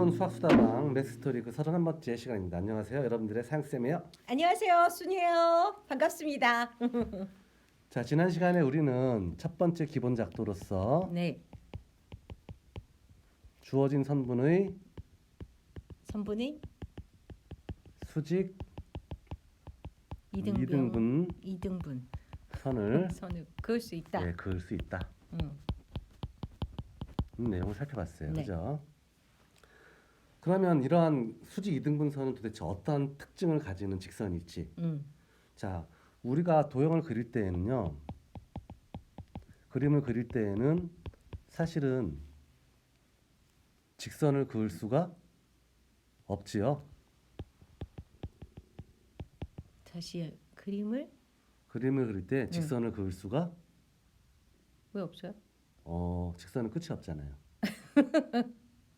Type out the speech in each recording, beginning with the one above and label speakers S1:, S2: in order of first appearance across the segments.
S1: 새로운 수학수다방 맥스토리 그 31번째 시간입니다. 안녕하세요. 여러분들의 사양쌤이에요.
S2: 안녕하세요, 순이에요. 반갑습니다.
S1: 자, 지난 시간에 우리는 첫 번째 기본 작도로서
S2: 네,
S1: 주어진 선분의
S2: 선분의
S1: 수직
S2: 2등분,
S1: 2등분 선을
S2: 선을 그을 수 있다.
S1: 네, 그을 수 있다. 내용을 살펴봤어요.
S2: 네.
S1: 그죠? 그러면 이러한 수직 2등분선은 도대체 어떠한 특징을 가지는 직선일지. 자, 우리가 도형을 그릴 때에는요. 그림을 그릴 때에는 사실은 직선을 그을 수가 없지요.
S2: 다시 그림을
S1: 그릴 때 직선을 그을 수가
S2: 왜 없어요?
S1: 직선은 끝이 없잖아요.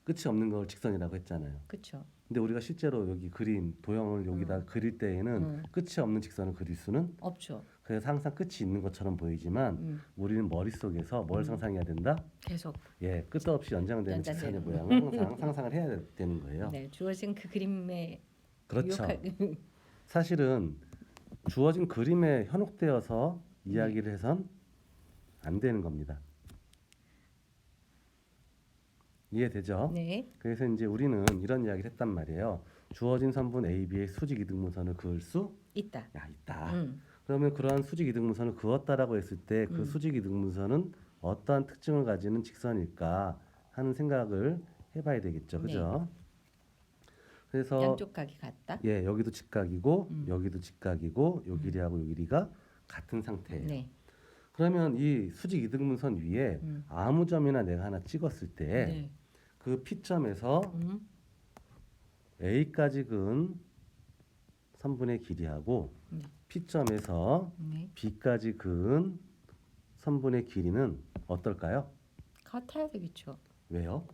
S1: 끝이 없는 걸 직선이라고 했잖아요.
S2: 그렇죠.
S1: 근데 우리가 실제로 여기 그림 도형을 여기다 그릴 때에는 끝이 없는 직선을 그릴 수는
S2: 없죠.
S1: 그래서 항상 끝이 있는 것처럼 보이지만 우리는 머릿속에서 뭘 상상해야 된다?
S2: 계속
S1: 예, 끝도 없이 연장되는 직선의
S2: 연장되는.
S1: 모양을 항상 상상을 해야 되는 거예요.
S2: 네, 주어진 그 그림의
S1: 그렇죠.
S2: 유혹할-
S1: 사실은 주어진 그림에 현혹되어서 이야기를 해선 안 되는 겁니다. 이해되죠?
S2: 네,
S1: 그래서 이제 우리는 이런 이야기를 했단 말이에요. 주어진 선분 AB의 수직 이등분선을 그을 수
S2: 있다.
S1: 있다.
S2: 음.
S1: 그러면 그러한 수직 이등분선을 그었다라고 했을 때 그 수직 이등분선은 어떠한 특징을 가지는 직선일까 하는 생각을 해봐야 되겠죠. 그죠? 그래서
S2: 양쪽 각이 같다.
S1: 예, 여기도 직각이고 여기도 직각이고 요 길이하고 요 길이가 같은 상태예요.
S2: 네,
S1: 그러면 이 수직 이등분선 위에 아무 점이나 내가 하나 찍었을 때
S2: 네,
S1: 그 P점에서 A까지 근 선분의 길이하고 P점에서
S2: 네.
S1: B까지 근 선분의 길이는 어떨까요?
S2: 같아야 되겠죠.
S1: 왜요?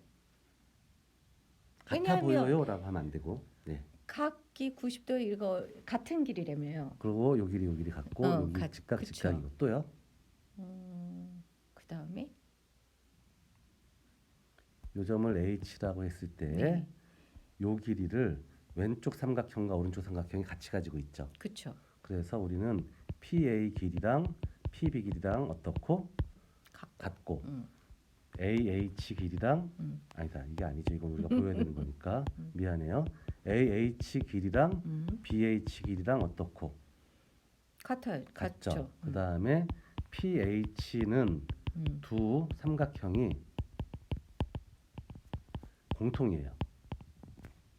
S1: 같아
S2: 왜냐하면
S1: 보여요라고 하면 안 되고, 네.
S2: 각이 90도 이거 같은 길이라며요.
S1: 그리고 요 길이 같고 여기 직각
S2: 그쵸.
S1: 직각이고 또요.
S2: 그 다음에
S1: 요 점을 H라고 했을 때
S2: 네.
S1: 요 길이를 왼쪽 삼각형과 오른쪽 삼각형이 같이 가지고 있죠.
S2: 그쵸.
S1: 그래서 우리는 PA 길이랑 PB 길이랑 어떻고 같고 AH 길이랑 아니다 이게 아니죠. 이건 우리가 보여야 되는 거니까 미안해요. AH 길이랑 BH 길이랑 어떻고
S2: 같아요.
S1: 같죠.
S2: 같죠.
S1: 그 다음에 PH는 두 삼각형이 공통이에요.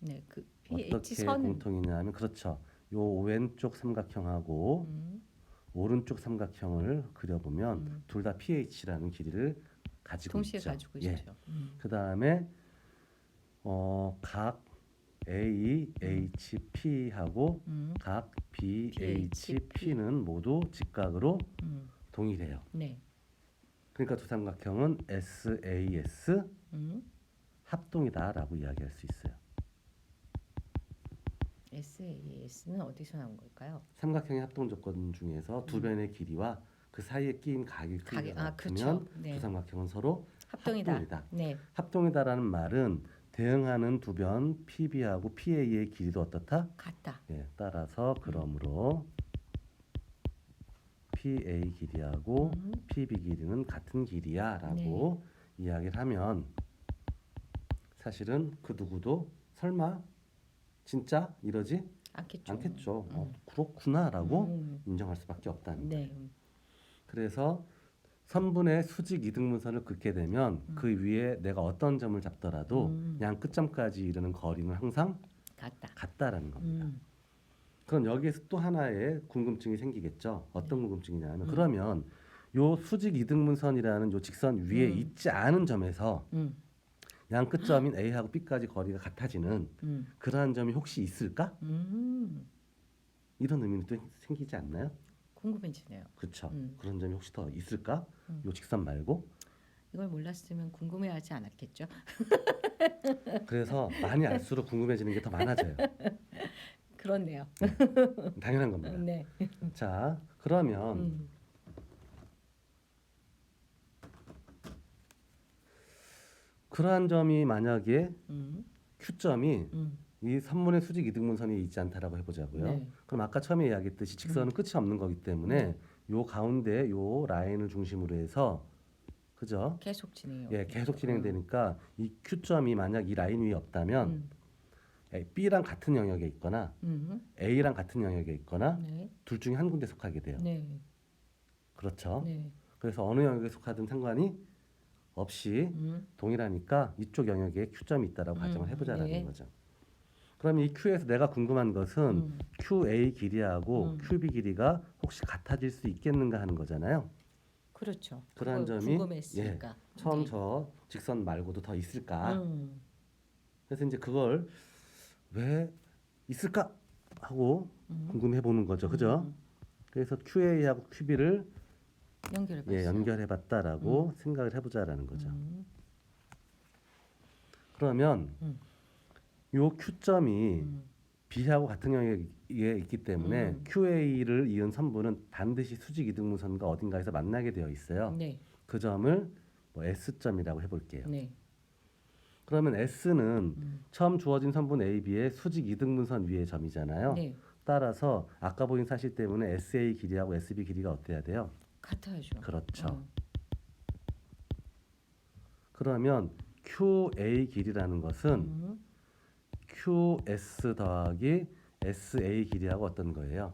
S2: 네, 그
S1: 어떻게
S2: PH 선은
S1: 공통이냐면 그렇죠. 요 왼쪽 삼각형하고 오른쪽 삼각형을 그려보면 둘 다 PH라는 길이를 가지고
S2: 동시에
S1: 있죠.
S2: 가지고
S1: 예.
S2: 있죠.
S1: 그 다음에 각 AHP하고 각 BHP는 모두 직각으로 동일해요.
S2: 네.
S1: 그러니까 두 삼각형은 SAS
S2: 음.
S1: 합동이다라고 이야기할 수 있어요.
S2: SAS는 어디서 나온 걸까요?
S1: 삼각형의 합동 조건 중에서 두 변의 길이와 그 사이에 끼인 각의 크기가 같으면
S2: 그렇죠. 네.
S1: 두 삼각형은 서로
S2: 합동이다. 네.
S1: 합동이다라는 말은 대응하는 두 변 PB하고 PA의 길이도 어떻다?
S2: 같다.
S1: 예, 따라서 그러므로 PA 길이하고 PB 길이는 같은 길이야라고 이야기를 하면 사실은 그 누구도 설마 진짜 이러지
S2: 않겠죠.
S1: 않겠죠. 그렇구나라고 인정할 수밖에 없다는 거예요.
S2: 네.
S1: 그래서 선분의 수직 이등분선을 긋게 되면 그 위에 내가 어떤 점을 잡더라도 양 끝점까지 이르는 거리는 항상
S2: 같다.
S1: 같다라는 겁니다. 그럼 여기에서 또 하나의 궁금증이 생기겠죠. 어떤 궁금증이냐면 그러면 요 수직 이등분선이라는 요 직선 위에 있지 않은 점에서 양 끝점인 A하고 B까지 거리가 같아지는 그러한 점이 혹시 있을까? 이런 의미는 또 생기지 않나요?
S2: 궁금해지네요.
S1: 그렇죠. 그런 점이 혹시 더 있을까? 요 직선 말고.
S2: 이걸 몰랐으면 궁금해하지 않았겠죠.
S1: 그래서 많이 알수록 궁금해지는 게 더 많아져요.
S2: 그렇네요.
S1: 당연한 겁니다.
S2: 네.
S1: 자, 그러면 그러한 점이 만약에 Q점이 이 선분의 수직 이등분선이 있지 않다라고 해보자고요.
S2: 네.
S1: 그럼 아까 처음에 이야기했듯이 직선은 끝이 없는 거기 때문에 요 가운데 요 라인을 중심으로 해서 그죠?
S2: 계속 진행해요.
S1: 예, 계속 진행되니까 이 Q점이 만약 이 라인 위에 없다면 B랑 같은 영역에 있거나 A랑 같은 영역에 있거나
S2: 네.
S1: 둘 중에 한 군데 속하게 돼요.
S2: 네.
S1: 그렇죠?
S2: 네.
S1: 그래서 어느 영역에 속하든 상관이 없이 동일하니까 이쪽 영역에 Q점이 있다라고 가정을 해보자라는
S2: 네.
S1: 거죠. 그럼 이 Q에서 내가 궁금한 것은 QA 길이하고 QB 길이가 혹시 같아질 수 있겠는가 하는 거잖아요.
S2: 그렇죠.
S1: 그러한
S2: 그걸
S1: 점이
S2: 궁금했으니까.
S1: 처음
S2: 네.
S1: 저 직선 말고도 더 있을까?
S2: 음.
S1: 그래서 이제 그걸 왜 있을까 하고 궁금해 보는 거죠. 그죠? 그래서 QA하고 QB를
S2: 연결해봤어요.
S1: 연결해봤다라고 생각을 해보자라는 거죠. 그러면 요 Q점이 B하고 같은 영역에 있기 때문에 QA를 이은 선분은 반드시 수직 이등분선과 어딘가에서 만나게 되어 있어요.
S2: 네.
S1: 그 점을 뭐 S점이라고 해볼게요.
S2: 네.
S1: 그러면 S는 처음 주어진 선분 AB의 수직 이등분선 위의 점이잖아요.
S2: 네.
S1: 따라서 아까 보인 사실 때문에 SA 길이하고 SB 길이가 어때야 돼요?
S2: 같아야죠.
S1: 그렇죠. 그러면 QA 길이라는 것은 QS 더하기 SA 길이하고 어떤 거예요?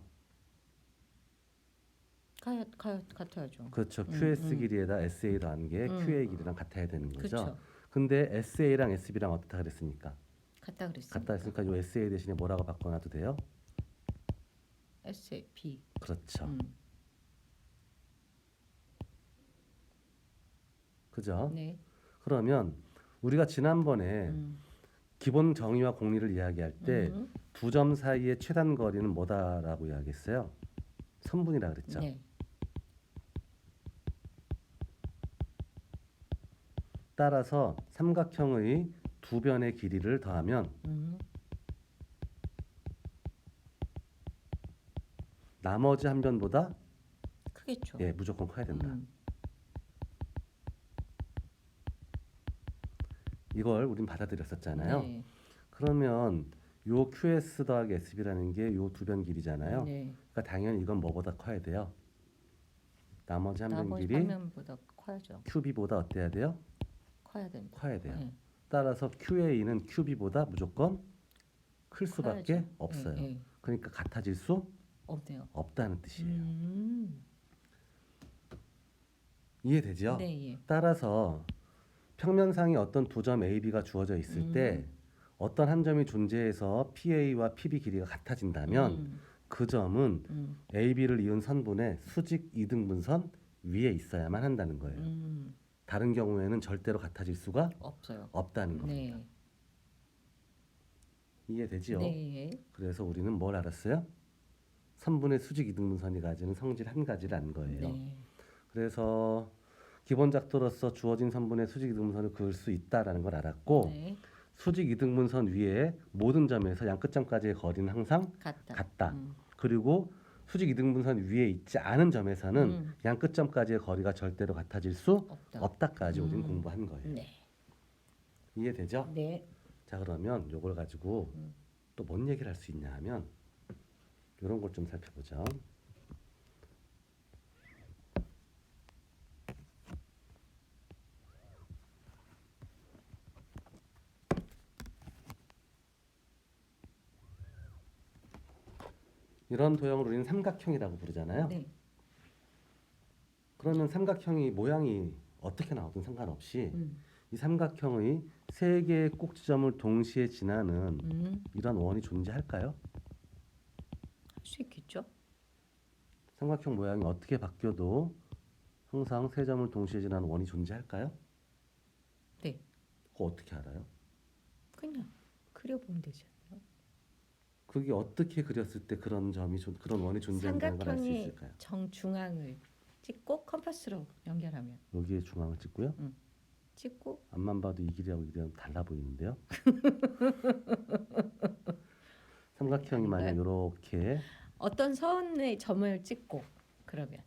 S2: 같아야죠.
S1: 그렇죠. QS 길이에다 SA 더하는 게 QA 길이랑 같아야 되는 거죠.
S2: 그렇죠.
S1: 근데 SA랑 SB랑 어떻다 그랬습니까?
S2: 같다 그랬으니까.
S1: 같다 했으니까 요 SA 대신에 뭐라고 바꿔놔도 돼요?
S2: SB.
S1: 그렇죠. 그죠?
S2: 네.
S1: 그러면 우리가 지난번에 기본 정의와 공리를 이야기할 때 두 점 사이의 최단 거리는 뭐다라고 이야기했어요? 선분이라 그랬죠.
S2: 네.
S1: 따라서 삼각형의 두 변의 길이를 더하면 나머지 한 변보다
S2: 크겠죠.
S1: 무조건 커야 된다. 이걸 우린 받아들였었잖아요.
S2: 네.
S1: 그러면 요 QS 더하기 SB라는 게 요 두 변 길이잖아요.
S2: 네.
S1: 그러니까 당연히 이건 뭐보다 커야 돼요? 나머지 한 변
S2: 나머지
S1: 길이
S2: 방면보다 커야죠.
S1: QB보다 어때야 돼요?
S2: 커야 된다.
S1: 커야 돼요.
S2: 네.
S1: 따라서 QA는 QB보다 무조건 클 수밖에
S2: 커야죠.
S1: 없어요.
S2: 네.
S1: 그러니까 같아질 수
S2: 없네요.
S1: 없다는 뜻이에요. 이해되죠?
S2: 네. 예.
S1: 따라서 평면상에 어떤 두 점 A, B가 주어져 있을 때 어떤 한 점이 존재해서 PA와 PB 길이가 같아진다면 그 점은 A, B를 이은 선분의 수직 이등분선 위에 있어야만 한다는 거예요. 다른 경우에는 절대로 같아질 수가
S2: 없어요.
S1: 없다는 겁니다.
S2: 네.
S1: 이해되지요?
S2: 네.
S1: 그래서 우리는 뭘 알았어요? 선분의 수직 이등분선이 가지는 성질 한 가지를 안 거예요.
S2: 네.
S1: 그래서 기본 작도로서 주어진 선분의 수직 이등분선을 그을 수 있다라는 걸 알았고
S2: 네.
S1: 수직 이등분선 위에 모든 점에서 양 끝점까지의 거리는 항상 같다. 그리고 수직 이등분선 위에 있지 않은 점에서는 양 끝점까지의 거리가 절대로 같아질 수 없다까지 우리는 공부한 거예요.
S2: 네.
S1: 이해되죠?
S2: 네.
S1: 자 그러면 요걸 가지고 또 뭔 얘기를 할 수 있냐 하면 이런 걸 좀 살펴보죠. 이런 도형을 우리는 삼각형이라고 부르잖아요.
S2: 네.
S1: 그러면 삼각형이 모양이 어떻게 나오든 상관없이 이 삼각형의 세 개의 꼭지점을 동시에 지나는 이런 원이 존재할까요?
S2: 할 수 있겠죠.
S1: 삼각형 모양이 어떻게 바뀌어도 항상 세 점을 동시에 지나는 원이 존재할까요?
S2: 네.
S1: 그거 어떻게 알아요?
S2: 그냥 그려보면 되잖아요.
S1: 그게 어떻게 그렸을 때 그런 점이 그런 원이 존재한다는 걸 알 수
S2: 삼각형의
S1: 있을까요?
S2: 정중앙을 찍고 컴파스로 연결하면
S1: 여기에 중앙을 찍고요.
S2: 찍고
S1: 앞만 봐도 이 길이하고 이 길이랑 달라 보이는데요. 삼각형이 만약 이렇게
S2: 어떤 선에 점을 찍고 그러면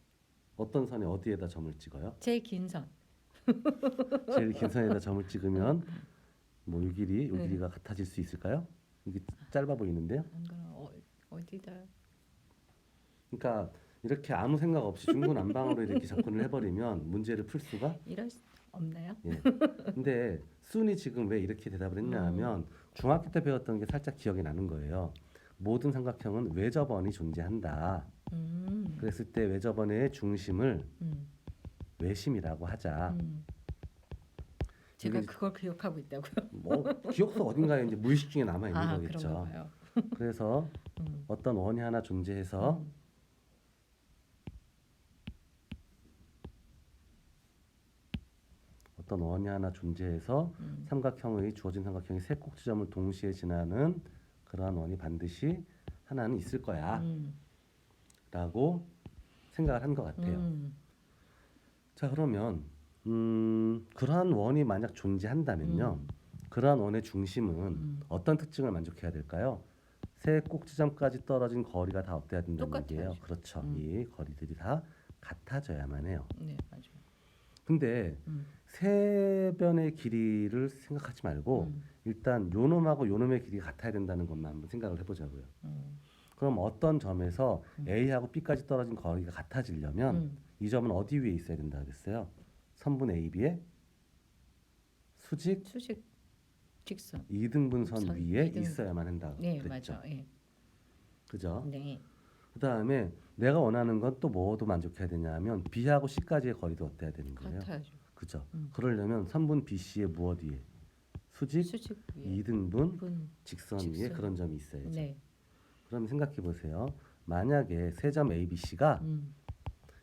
S1: 어떤 선에 어디에다 점을 찍어요?
S2: 제일 긴 선.
S1: 제일 긴 선에다 점을 찍으면 뭐 이 길이, 이
S2: 네.
S1: 길이가 같아질 수 있을까요? 이게 짧아 보이는데요.
S2: 안 그럼 어디다?
S1: 그러니까 이렇게 아무 생각 없이 중구난방으로 이렇게 접근을 해버리면 문제를 풀 수가
S2: 이럴 수 없나요?
S1: 예. 근데 순이 지금 왜 이렇게 대답을 했냐 하면 중학교 때 배웠던 게 살짝 기억이 나는 거예요. 모든 삼각형은 외접원이 존재한다. 그랬을 때 외접원의 중심을
S2: 음,
S1: 외심이라고 하자.
S2: 제가
S1: 이게
S2: 그걸 기억하고 있다고요?
S1: 뭐 기억속 어딘가에 이제 무의식 중에 남아 있는
S2: 아,
S1: 거겠죠.
S2: 그런가 봐요.
S1: 그래서
S2: 음,
S1: 어떤 원이 하나 존재해서
S2: 음,
S1: 어떤 원이 하나 존재해서 삼각형의 주어진 삼각형이 세 꼭지점을 동시에 지나는 그러한 원이 반드시 하나는 있을 거야 라고 생각을 한 것 같아요. 자, 그러면 그러한 원이 만약 존재한다면요, 그러한 원의 중심은 어떤 특징을 만족해야 될까요? 세 꼭지점까지 떨어진 거리가 다 어때야 된다는
S2: 똑같아야죠.
S1: 얘기예요. 그렇죠. 이 거리들이 다 같아져야만 해요.
S2: 네, 맞아요.
S1: 근데 세 변의 길이를 생각하지 말고 일단 요 놈하고 요 놈의 길이가 같아야 된다는 것만 한번 생각을 해보자고요. 그럼 어떤 점에서 A하고 B까지 떨어진 거리가 같아지려면 이 점은 어디 위에 있어야 된다 그랬어요? 선분 AB의 수직
S2: 수직 직선.
S1: 2등분선
S2: 선,
S1: 위에
S2: 이등.
S1: 있어야만 한다
S2: 네,
S1: 그랬죠.
S2: 맞아. 예.
S1: 그죠?
S2: 네.
S1: 그다음에 내가 원하는 건 또 뭐도 만족해야 되냐면 B하고 C까지의 거리도 어때야 되는 거예요?
S2: 같아야죠.
S1: 그죠? 그러려면 선분 BC의 무엇 위에? 수직
S2: 수직 위에
S1: 2등분
S2: 분.
S1: 직선 위에
S2: 직선.
S1: 그런 점이 있어야죠.
S2: 네.
S1: 그럼 생각해 보세요. 만약에 세 점 ABC가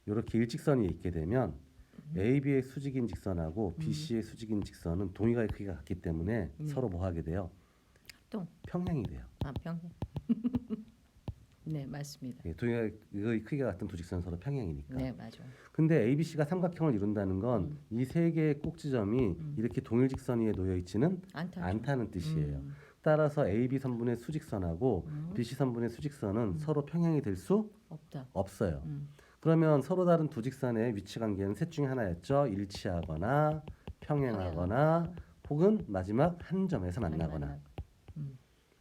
S1: 이렇게 일직선이 있게 되면 AB의 수직인 직선하고 BC의 수직인 직선은 동의가의 크기가 같기 때문에 서로 뭐 하게 돼요?
S2: 합동.
S1: 평행이 돼요.
S2: 아, 평행. 네, 맞습니다.
S1: 예, 동의가의 크기가 같은 두 직선은 서로 평행이니까.
S2: 네, 맞아.
S1: 근데 ABC가 삼각형을 이룬다는 건 이 세 개의 꼭지점이 이렇게 동일 직선 위에 놓여 있지는
S2: 안타죠.
S1: 않다는 뜻이에요. 따라서 AB 선분의 수직선하고 BC 선분의 수직선은 서로 평행이 될 수
S2: 없다.
S1: 없어요. 그러면 서로 다른 두 직선의 위치 관계는 셋 중에 하나였죠. 일치하거나 평행하거나 혹은 마지막 한 점에서 만나거나.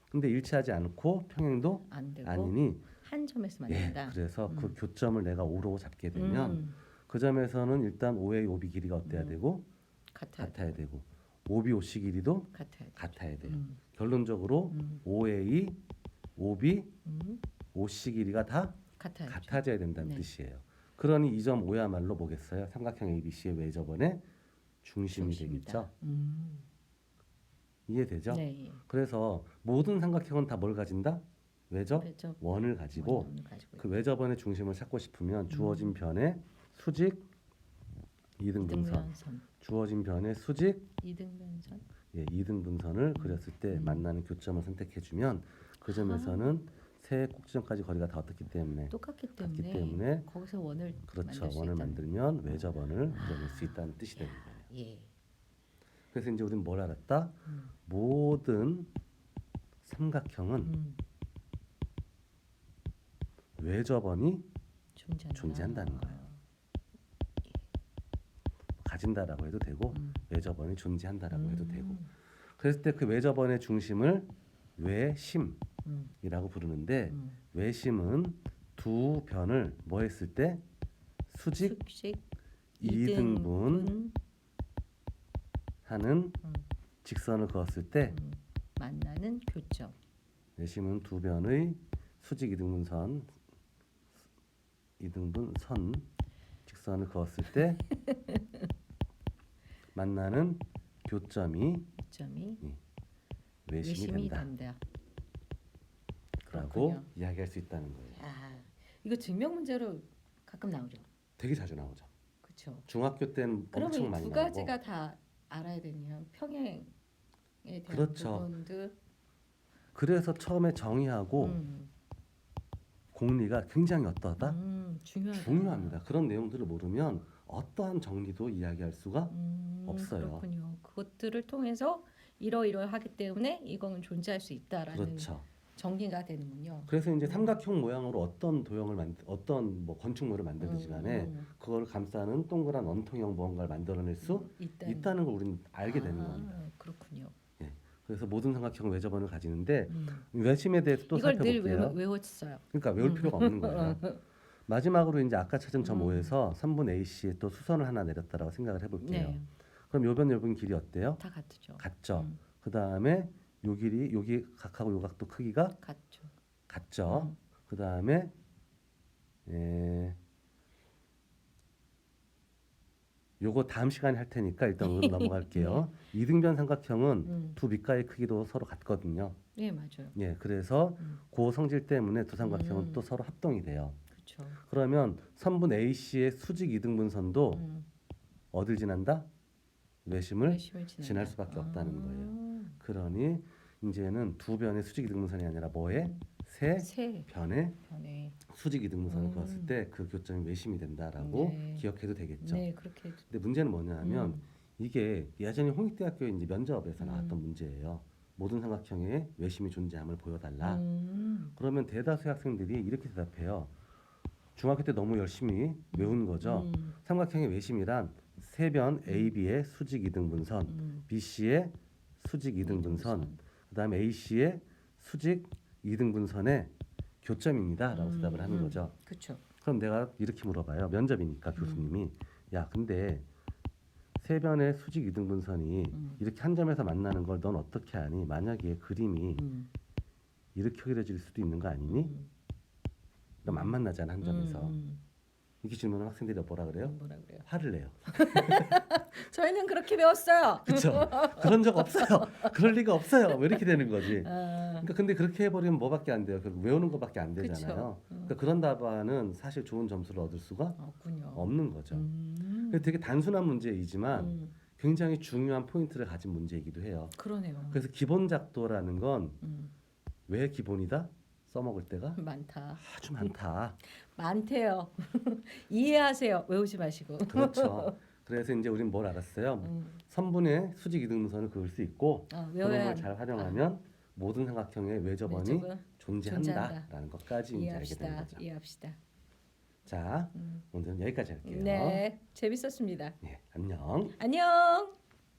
S1: 근데 일치하지 않고 평행도
S2: 안 되고
S1: 아니니
S2: 한 점에서
S1: 예,
S2: 만난다.
S1: 그래서 그 교점을 내가 5로 잡게 되면 그 점에서는 일단 OA, OB 길이가 어때야 되고 같아야 되고 OB, OC 길이도 같아야 돼요. 결론적으로 OA, OB, OC 길이가 다
S2: 같아야죠.
S1: 같아져야 된다는
S2: 네.
S1: 뜻이에요. 그러니 이 점 O야말로 뭐겠어요? 삼각형 ABC의 외접원의 중심이
S2: 중심이다.
S1: 되겠죠. 이해되죠?
S2: 네.
S1: 그래서 모든 삼각형은 다 뭘 가진다? 외접
S2: 외접
S1: 원을 가지고
S2: 원을 가지고
S1: 그 외접원의 중심을 찾고 싶으면 주어진 변의 수직 이등분선,
S2: 이등변선.
S1: 주어진 변의 수직
S2: 이등변선.
S1: 예, 이등분선을 그렸을 때 만나는 교점을 선택해주면 그 점에서는 세 꼭지점까지 거리가 다 어떻기 때문에
S2: 똑같기
S1: 같기
S2: 때문에,
S1: 때문에
S2: 거기서 원을
S1: 그렇죠.
S2: 만들 수
S1: 원을
S2: 있다는
S1: 만들면 외접원을 그려낼 수 있다는 뜻이 되는 거예요.
S2: 예.
S1: 그래서 이제 우리는 뭘 알았다? 모든 삼각형은 외접원이 존재한다는 거예요. 가진다라고 해도 되고 외접원이 존재한다라고 해도 되고 그랬을 때 그 외접원의 중심을 외심이라고 부르는데 외심은 두 변을 뭐 했을 때 수직
S2: 수직
S1: 2등분 하는 직선을 그었을 때
S2: 만나는 교점.
S1: 외심은 두 변의 수직 2등분 선 직선을 그었을 때 만나는 교점이
S2: 교점이
S1: 외심이 된다.
S2: 된다.
S1: 라고
S2: 그렇군요.
S1: 이야기할 수 있다는 거예요.
S2: 아, 이거 증명 문제로 가끔 나오죠.
S1: 되게 자주 나오죠.
S2: 그렇죠.
S1: 중학교 때는
S2: 그러면
S1: 엄청
S2: 이
S1: 많이
S2: 두
S1: 나오고.
S2: 가지가 다 알아야 되네요. 평행에 대한
S1: 그렇죠.
S2: 부분도
S1: 그래서 처음에 정의하고 공리가 굉장히 어떠하다? 중요합니다. 그런 내용들을 모르면 어떠한 정리도 이야기할 수가 없어요.
S2: 그렇군요. 그것들을 통해서 이러이러하기 때문에 이거는 존재할 수 있다라는
S1: 그렇죠.
S2: 정리가 되는군요.
S1: 그래서 이제 삼각형 모양으로 어떤 도형을 어떤 뭐 건축물을 만들든지 간에 그걸 감싸는 동그란 원통형 무언가를 만들어낼 수 있다는 걸 우리는 알게 되는 겁니다.
S2: 그렇군요.
S1: 예. 그래서 모든 삼각형 외접원을 가지는데 외심에 대해서 또
S2: 이걸 늘
S1: 살펴볼게요.
S2: 외웠어요.
S1: 그러니까 외울 필요가 없는 거예요. 마지막으로 이제 아까 찾은 점 5에서 선분 AC에 또 수선을 하나 내렸다라고 생각을 해볼게요.
S2: 네,
S1: 그럼 요변 요변 길이 어때요?
S2: 다 같죠.
S1: 같죠. 그 다음에 요 길이 여기 각하고 요 각도 크기가
S2: 같죠.
S1: 같죠. 그 다음에 요거 다음 시간에 할 테니까 일단 오늘 넘어갈게요. 이등변 삼각형은 두 밑가의 크기도 서로 같거든요.
S2: 네, 맞아요.
S1: 예, 그래서 그 성질 때문에 두 삼각형은 또 서로 합동이 돼요.
S2: 그렇죠.
S1: 그러면 선분 AC의 수직 이등분선도 어딜 지난다? 외심을
S2: 외심을
S1: 지날 수밖에 없다는 거예요. 그러니 이제는 두 변의 수직 이등분선이 아니라 뭐에? 세
S2: 세
S1: 변의
S2: 변에.
S1: 수직 이등분선을 그었을 때 그 교점이 외심이 된다라고
S2: 네.
S1: 기억해도 되겠죠.
S2: 네, 그렇게.
S1: 근데 문제는 뭐냐면 이게 예전에 홍익대학교 이제 면접에서 나왔던 문제예요. 모든 삼각형에 외심이 존재함을 보여달라. 그러면 대다수의 학생들이 이렇게 대답해요. 중학교 때 너무 열심히 외운 거죠. 삼각형의 외심이란 세변 AB의 수직 이등분선, BC의 수직 이등분선, 그다음에 AC의 수직 이등분선의 교점입니다라고 대답을 하는 거죠.
S2: 그렇죠.
S1: 그럼 내가 이렇게 물어봐요. 면접이니까 교수님이 야 근데 세 변의 수직 이등분선이 이렇게 한 점에서 만나는 걸 넌 어떻게 아니? 만약에 그림이 이렇게 그려질 수도 있는 거 아니니? 그럼 안 만나잖아 한 점에서. 이렇게 질문을 학생들이 뭐라 그래요?
S2: 뭐라 그래요?
S1: 화를 내요.
S2: 저희는 그렇게 배웠어요.
S1: 그렇죠? 그런 적 없어요. 그럴 리가 없어요. 왜 이렇게 되는 거지? 그러니까 근데 그렇게 해버리면 뭐밖에 안 돼요. 결국 외우는 것밖에 안 되잖아요. 그러니까 그런 답안은 사실 좋은 점수를 얻을 수가
S2: 없군요.
S1: 없는 거죠. 그래서 되게 단순한 문제이지만 굉장히 중요한 포인트를 가진 문제이기도 해요.
S2: 그러네요.
S1: 그래서 기본 작도라는 건 왜 기본이다? 써먹을 때가
S2: 많다.
S1: 아주 많다.
S2: 많대요. 이해하세요. 외우지 마시고.
S1: 그렇죠. 그래서 이제 우린 뭘 알았어요? 선분의 수직 이등분선을 그을 수 있고 그런
S2: 외워야
S1: 걸 잘 활용하면 모든 삼각형의 외접원이
S2: 외접은
S1: 존재한다라는 것까지 이제 알게 된 거죠.
S2: 이해합시다.
S1: 자, 오늘은 여기까지 할게요.
S2: 네, 재밌었습니다.
S1: 네, 안녕.
S2: 안녕.